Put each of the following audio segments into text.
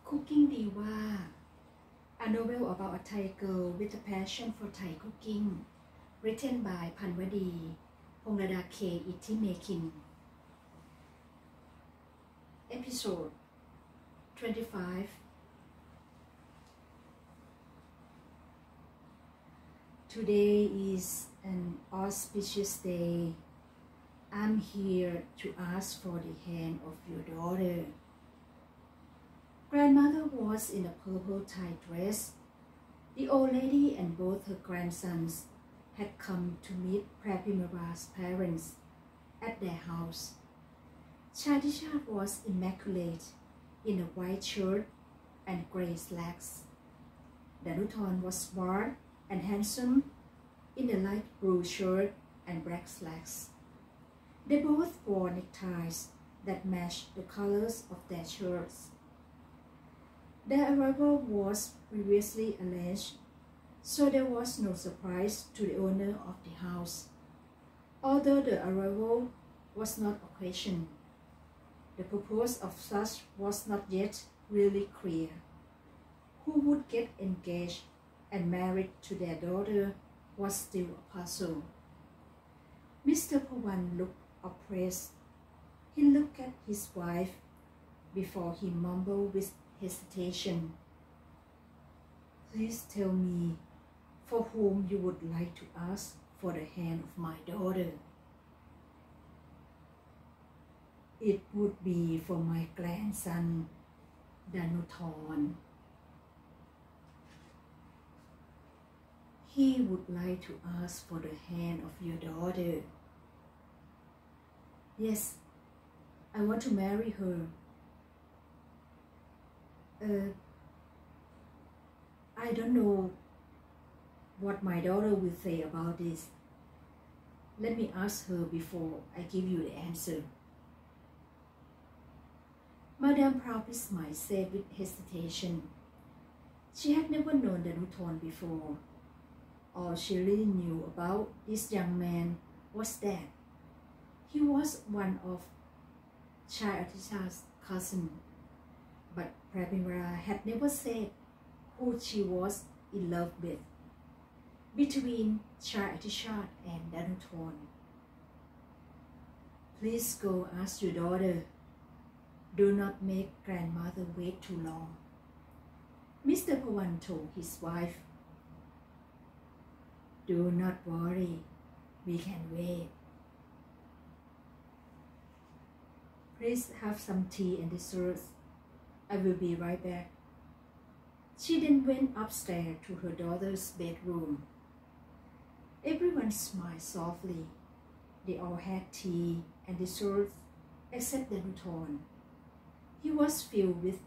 Cooking Diva, a novel about a Thai girl with a passion for Thai cooking, written by Panwadee, Ponglada Ittimakin. Episode 25. Today is an auspicious day. I'm here to ask for the hand of your daughter. Grandmother was in a purple Thai dress. The old lady and both her grandsons had come to meet Pramira's parents at their house. Chadisha was immaculate in a white shirt and grey slacks. Danuthon was smart and handsome in a light blue shirt and black slacks. They both wore neckties that matched the colors of their shirts. Their arrival was previously arranged, so there was no surprise to the owner of the house. Although the arrival was not occasioned, the purpose of such was not yet really clear. Who would get engaged and married to their daughter was still a puzzle. Mr. Pawan looked oppressed. He looked at his wife before he mumbled with hesitation. Please tell me for whom you would like to ask for the hand of my daughter. It would be for my grandson, Danuthon. He would like to ask for the hand of your daughter. Yes, I want to marry her. I don't know what my daughter will say about this. Let me ask her before I give you the answer. Madame proudly smiled, said with hesitation. She had never known Danuthon before. All she really knew about this young man was that he was one of Chaitisha's cousins, but Pramira had never said who she was in love with. Between Chaitisha and Danuthon. Please go ask your daughter. Do not make grandmother wait too long. Mr. Pawan told his wife. Do not worry, we can wait. Please have some tea and desserts. I will be right back. She then went upstairs to her daughter's bedroom. Everyone smiled softly. They all had tea and desserts except Danuthon. He was filled with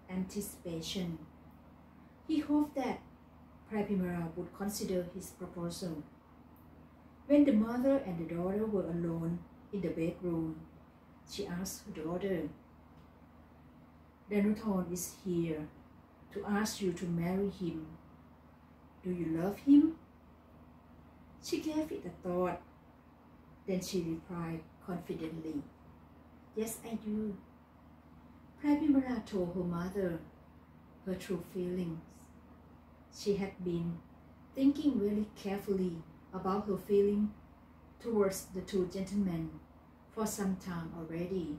anticipation. He hoped that Pramira would consider his proposal. When the mother and the daughter were alone in the bedroom, she asked her daughter, Danuthon is here to ask you to marry him. Do you love him? She gave it a thought. Then she replied confidently, Yes, I do. Pramira told her mother her true feelings. She had been thinking very carefully about her feeling towards the two gentlemen for some time already.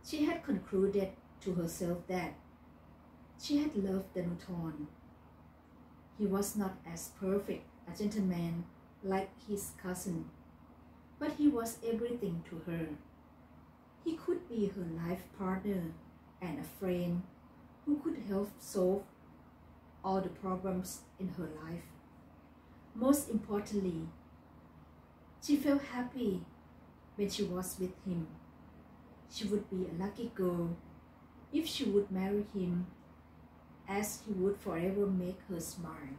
She had concluded to herself that she had loved Danuthon. He was not as perfect a gentleman like his cousin, but he was everything to her. He could be her life partner and a friend who could help solve all the problems in her life. Most importantly, she felt happy when she was with him. She would be a lucky girl if she would marry him, as he would forever make her smile.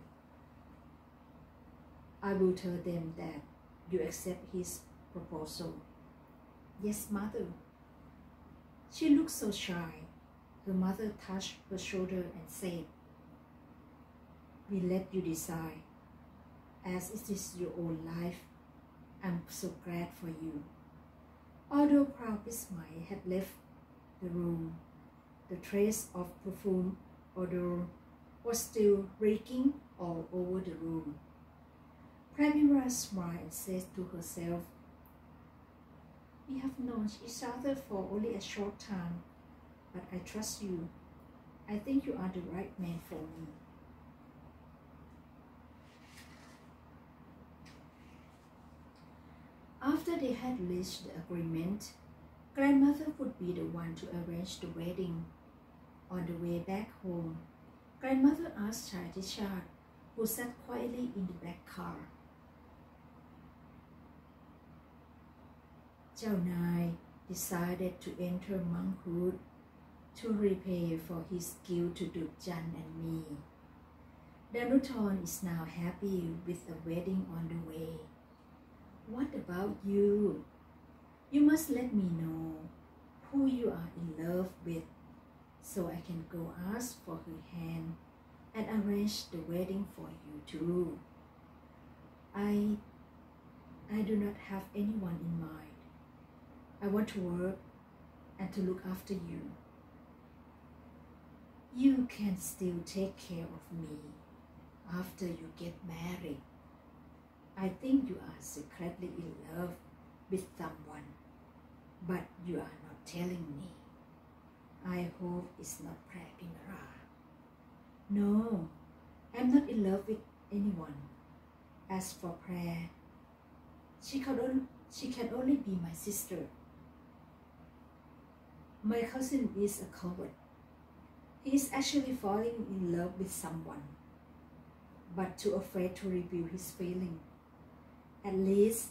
I will tell them that you accept his proposal. Yes, mother. She looked so shy. Her mother touched her shoulder and said, We let you decide. As it is your own life, I'm so glad for you. Although proud Ismail had left the room, The trace of perfume odor was still reeking all over the room. Pramila smiled and said to herself, "We have known each other for only a short time, but I trust you. I think you are the right man for me." After they had reached the agreement, grandmother would be the one to arrange the wedding. On the way back home, grandmother asked Richard, who sat quietly in the back car, "Jalnai decided to enter monkhood to repay for his guilt to Dukjan and me. Danuton is now happy with a wedding on the way. What about you? You must let me know who you are in love with, so I can go ask for her hand and arrange the wedding for you too. I do not have anyone in mind. I want to work and to look after you. You can still take care of me after you get married. I think you are secretly in love with someone, but you are not telling me. I hope it's not Pramila." "No, I'm not in love with anyone. As for Pra, she can only be my sister. My cousin is a coward. He is actually falling in love with someone, but too afraid to reveal his feeling. At least,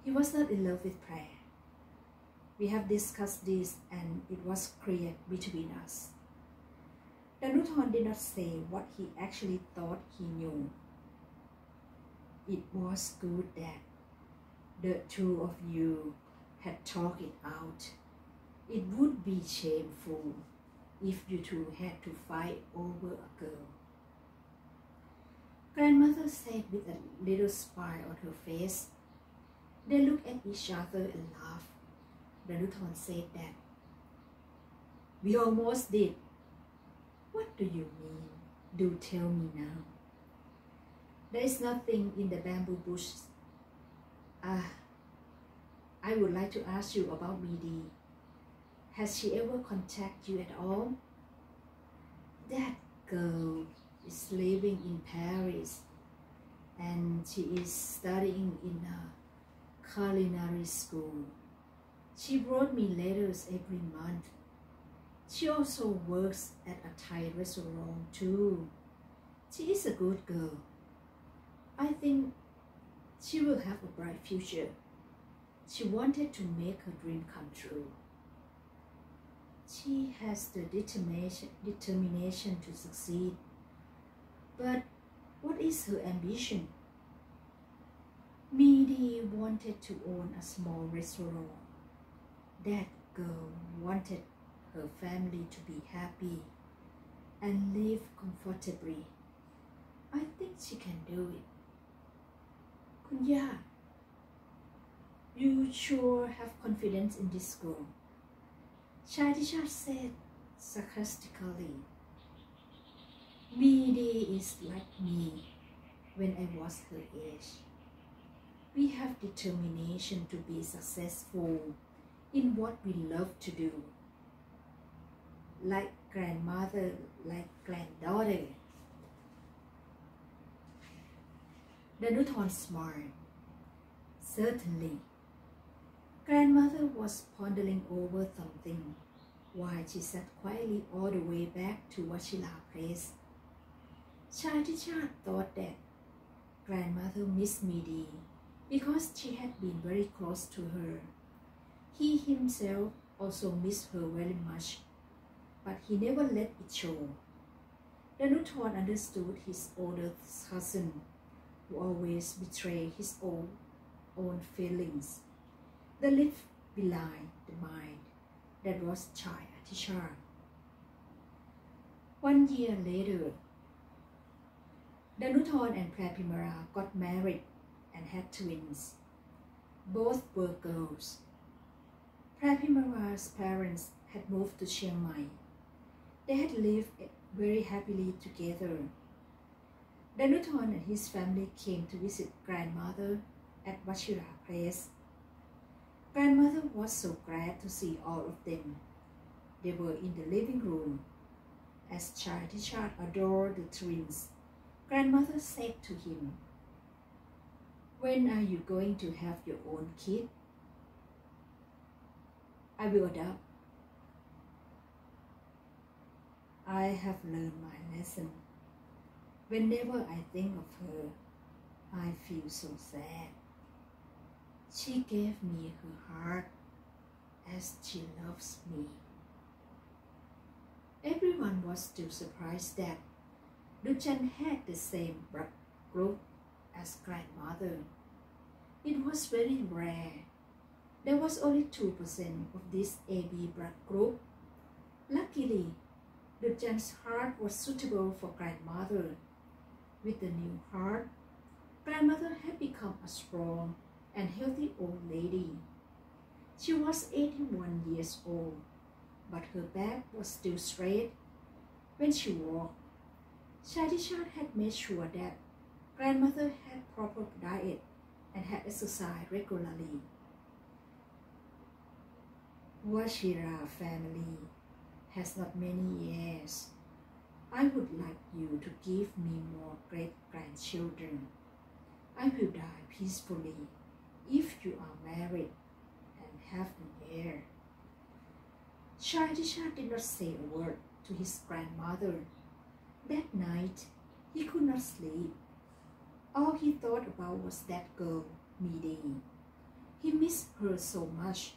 he was not in love with Pra. We have discussed this and it was clear between us." Danuton did not say what he actually thought he knew. It was good that the two of you had talked it out. It would be shameful if you two had to fight over a girl. Grandmother said with a little smile on her face. They looked at each other and laughed. Danuton said that, "We almost did." "What do you mean? Do tell me now." "There is nothing in the bamboo bush. I would like to ask you about Midi. Has she ever contacted you at all?" "That girl is living in Paris and she is studying in a culinary school. She wrote me letters every month. She also works at a Thai restaurant too. She is a good girl. I think she will have a bright future. She wanted to make her dream come true. She has the determination to succeed. But what is her ambition?" "Midi wanted to own a small restaurant. That girl wanted her family to be happy and live comfortably. I think she can do it." "Kun Ya, you sure have confidence in this girl?" Shadisha said sarcastically. "Midi is like me when I was her age. We have determination to be successful in what we love to do. Like grandmother, like granddaughter." Danuton smiled. Certainly. Grandmother was pondering over something while she sat quietly all the way back to Wachila Place. Shadisha thought that grandmother missed Midi because she had been very close to her. He himself also missed her very much, but he never let it show. Danuton understood his older cousin, who always betrayed his own feelings. The lips belied the mind that was Chai Atishar. 1 year later, Danuton and Pramila got married and had twins. Both were girls. Pramila's parents had moved to Chiang Mai, They had lived very happily together. Danuton and his family came to visit grandmother at Wachira Place. Grandmother was so glad to see all of them. They were in the living room. As Richard adored the twins, grandmother said to him, "When are you going to have your own kid?" "I will adopt. I have learned my lesson. Whenever I think of her, I feel so sad. She gave me her heart as she loves me." Everyone was still surprised that Duchan had the same blood group as grandmother. It was very rare. There was only 2% of this AB blood group. Luckily, Duchan's heart was suitable for grandmother. With the new heart, grandmother had become a strong and healthy old lady. She was 81 years old, but her back was still straight when she walked. Richard had made sure that grandmother had proper diet and had exercised regularly. Wachira family has not many years. I would like you to give me more great-grandchildren. I will die peacefully if you are married and have an heir. Richard did not say a word to his grandmother. That night, he could not sleep. All he thought about was that girl, Middy. He missed her so much.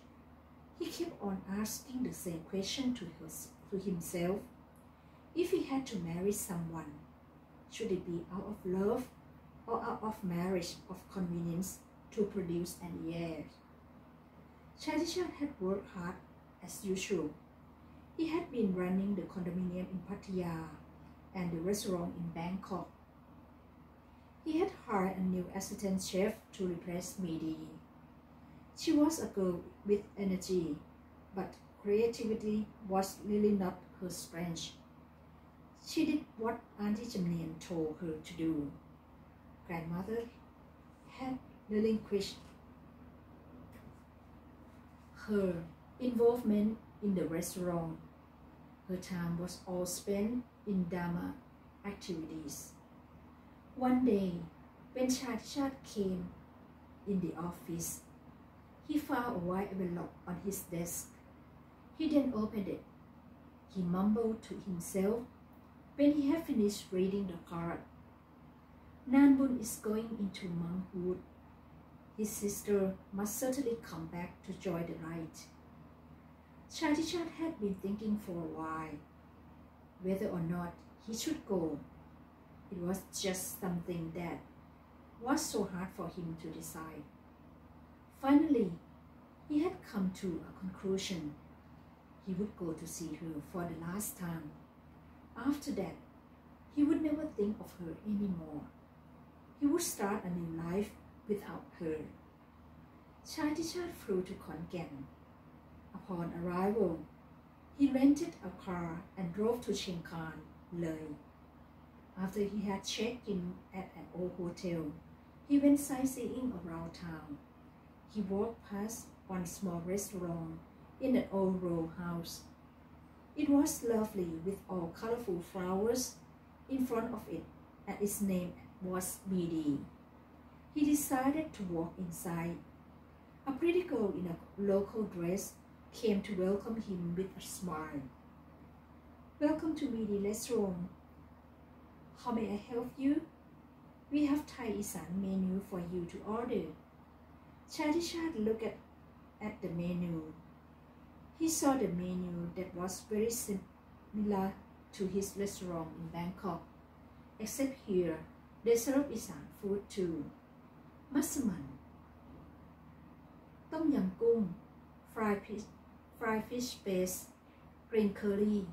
He kept on asking the same question to himself. If he had to marry someone, should it be out of love or out of marriage of convenience to produce an heir? Richard had worked hard as usual. He had been running the condominium in Pattaya and the restaurant in Bangkok. He had hired a new assistant chef to replace Middy. She was a girl with energy, but creativity was really not her strength. She did what Auntie Jamnian told her to do. Grandmother had relinquished her involvement in the restaurant. Her time was all spent in Dharma activities. One day, when Richard came in the office, he found a white envelope on his desk. He then opened it. He mumbled to himself when he had finished reading the card. Nanbun is going into monkhood. His sister must certainly come back to join the rite. Richard had been thinking for a while whether or not he should go. It was just something that was so hard for him to decide. Finally, he had come to a conclusion. He would go to see her for the last time. After that, he would never think of her anymore. He would start a new life without her. Richard flew to Khon Kaen. Upon arrival, he rented a car and drove to Chiang Khan, Loi. After he had checked in at an old hotel, he went sightseeing around town. He walked past one small restaurant in an old row house. It was lovely with all colorful flowers in front of it, and its name was Middy. He decided to walk inside. A pretty girl in a local dress came to welcome him with a smile. "Welcome to Middy restaurant. How may I help you? We have Thai Isan menu for you to order." Richard looked at the menu. He saw the menu that was very similar to his restaurant in Bangkok, except here they serve Isan food too. Masaman, Tom Yum Gung, fried fish paste, green curry,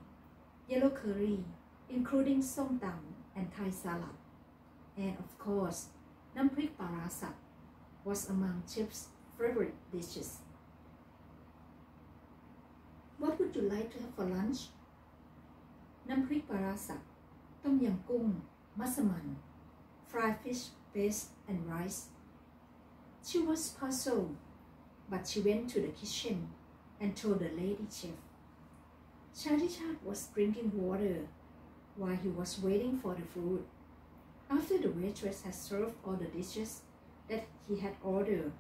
yellow curry, including som tam and Thai salad, and of course, namprik parasat was among Chef's favorite dishes. "What would you like to have for lunch?" น้ำพริกปลาร้าสับ ต้มยำกุ้ง มัสมั่น fried fish paste and rice. She was puzzled, but she went to the kitchen and told the lady chef. Chad was drinking water while he was waiting for the food. After the waitress had served all the dishes that he had ordered,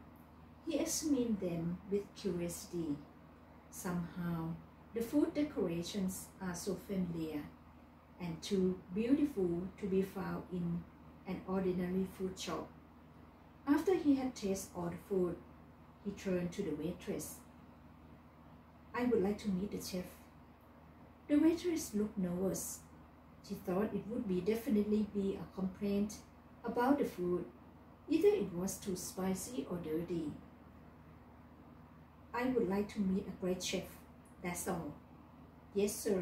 he examined them with curiosity. Somehow, the food decorations are so familiar and too beautiful to be found in an ordinary food shop. After he had tasted all the food, he turned to the waitress. I would like to meet the chef. The waitress looked nervous. She thought it would definitely be a complaint about the food. Either it was too spicy or dirty. I would like to meet a great chef, that's all. Yes, sir.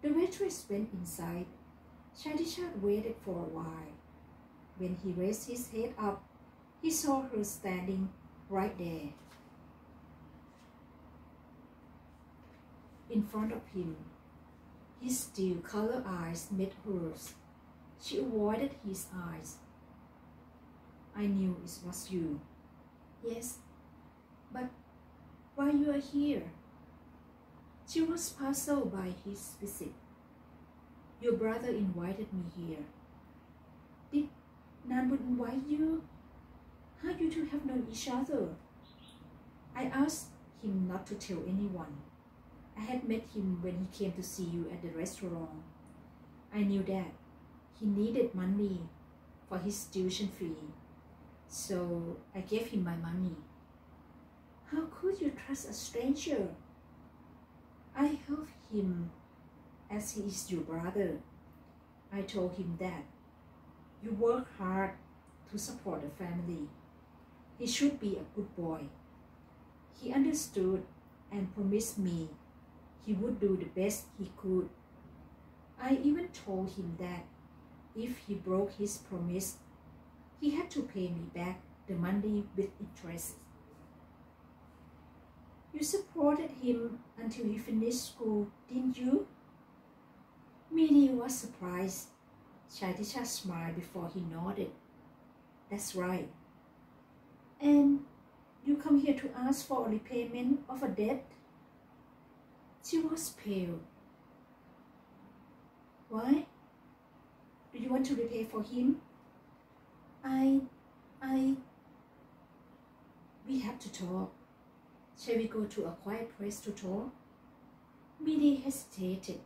The waitress went inside. Chad waited for a while. When he raised his head up, he saw her standing right there. In front of him, his steel-colored eyes met hers. She avoided his eyes. I knew it was you. Yes, but why you are here? She was puzzled by his visit. Your brother invited me here. Did Nanwood invite you? How you two have known each other? I asked him not to tell anyone. I had met him when he came to see you at the restaurant. I knew that he needed money for his tuition fee, so I gave him my money. How could you trust a stranger? I helped him as he is your brother. I told him that you work hard to support the family. He should be a good boy. He understood and promised me he would do the best he could. I even told him that if he broke his promise, he had to pay me back the money with interest. You supported him until he finished school, didn't you? Minnie was surprised. Chad smiled before he nodded. That's right. And you come here to ask for a repayment of a debt? She was pale. Why? Do you want to repay for him? We have to talk. Shall we go to a quiet place to talk? Minnie hesitated.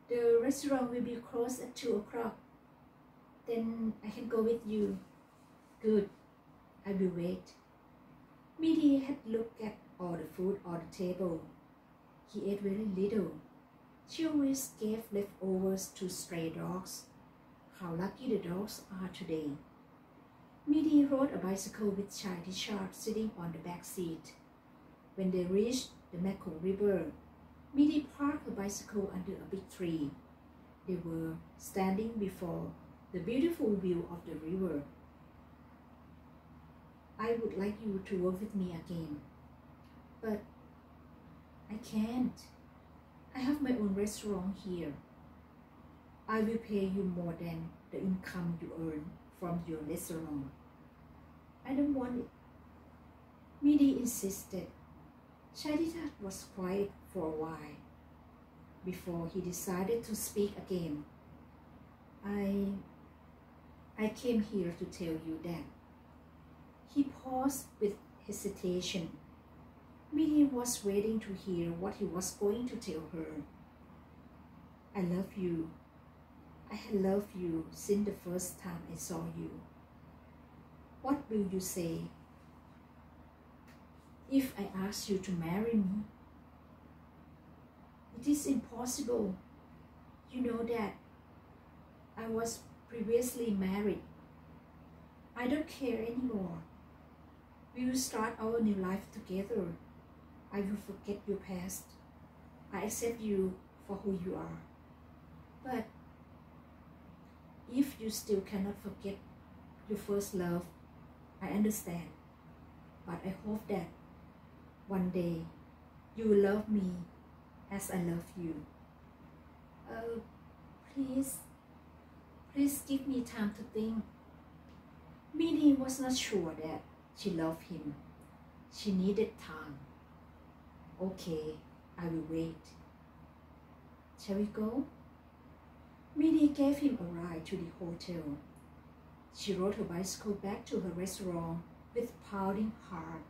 The restaurant will be closed at 2 o'clock. Then I can go with you. Good. I will wait. Minnie had looked at all the food on the table. He ate very little. She always gave leftovers to stray dogs. How lucky the dogs are today. Minnie rode a bicycle with Chad sitting on the back seat. When they reached the Mekong River, Minnie parked her bicycle under a big tree. They were standing before the beautiful view of the river. I would like you to work with me again, but I can't. I have my own restaurant here. I will pay you more than the income you earn from your restaurant. I don't want it. Minnie insisted. Chad was quiet for a while before he decided to speak again. I came here to tell you that. He paused with hesitation. Minnie was waiting to hear what he was going to tell her. I love you. I had loved you since the first time I saw you. What will you say if I ask you to marry me? It is impossible. You know that. I was previously married. I don't care anymore. We will start our new life together. I will forget your past. I accept you for who you are. But if you still cannot forget your first love, I understand. But I hope that one day you will love me as I love you. Oh, please give me time to think. Minnie was not sure that she loved him. She needed time. Okay, I will wait. Shall we go? Minnie gave him a ride to the hotel. She rode her bicycle back to her restaurant with pounding heart